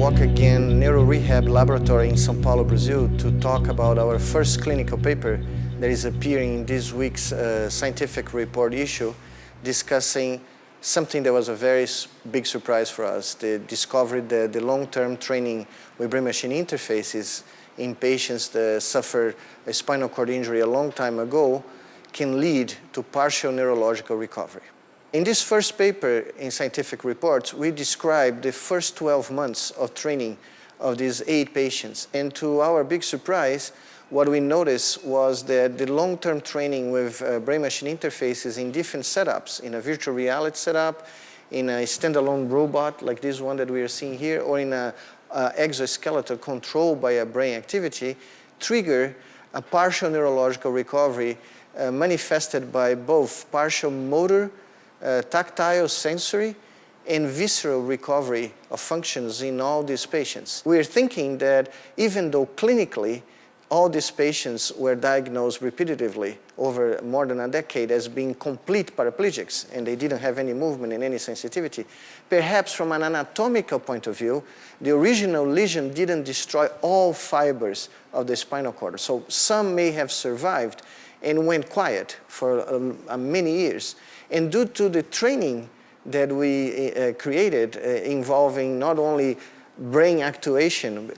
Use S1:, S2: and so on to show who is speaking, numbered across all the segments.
S1: Walk Again Neuro Rehab Laboratory in São Paulo, Brazil, to talk about our first clinical paper that is appearing in this week's scientific report issue, discussing something that was a very big surprise for us, the discovery that the long-term training with brain-machine interfaces in patients that suffered a spinal cord injury a long time ago can lead to partial neurological recovery. In this first paper in Scientific Reports, we described the first 12 months of training of these 8 patients. And to our big surprise, what we noticed was that the long-term training with brain-machine interfaces in different setups, in a virtual reality setup, in a standalone robot like this one that we are seeing here, or in an exoskeleton controlled by a brain activity, trigger a partial neurological recovery manifested by both partial motor, tactile, sensory, and visceral recovery of functions in all these patients. We're thinking that even though clinically all these patients were diagnosed repetitively over more than a decade as being complete paraplegics and they didn't have any movement and any sensitivity, perhaps from an anatomical point of view, the original lesion didn't destroy all fibers of the spinal cord. So some may have survived and went quiet for many years. And due to the training that we created involving not only brain actuation,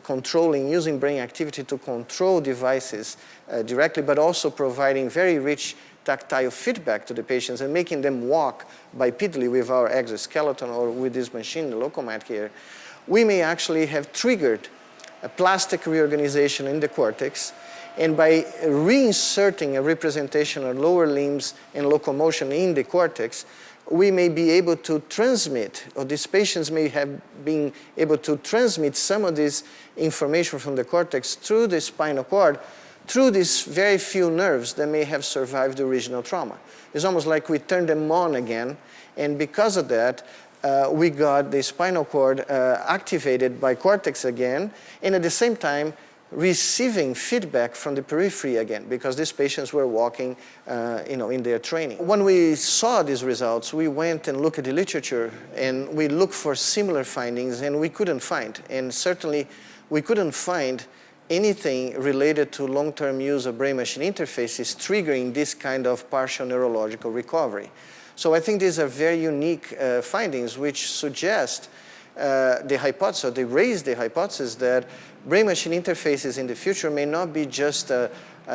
S1: using brain activity to control devices directly, but also providing very rich tactile feedback to the patients and making them walk bipedally with our exoskeleton or with this machine, the Lokomat here, we may actually have triggered a plastic reorganization in the cortex. And by reinserting a representation of lower limbs and locomotion in the cortex, we may be able to transmit, or these patients may have been able to transmit some of this information from the cortex through the spinal cord, through these very few nerves that may have survived the original trauma. It's almost like we turned them on again, and because of that, we got the spinal cord activated by cortex again, and at the same time, receiving feedback from the periphery again, because these patients were walking in their training. When we saw these results, we went and looked at the literature and we looked for similar findings, and we couldn't find. And certainly we couldn't find anything related to long-term use of brain-machine interfaces triggering this kind of partial neurological recovery. So I think these are very unique findings which suggest the hypothesis, or they raise the hypothesis that brain-machine interfaces in the future may not be just an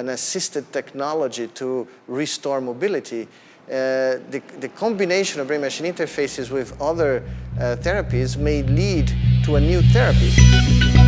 S1: assisted technology to restore mobility. The combination of brain-machine interfaces with other therapies may lead to a new therapy.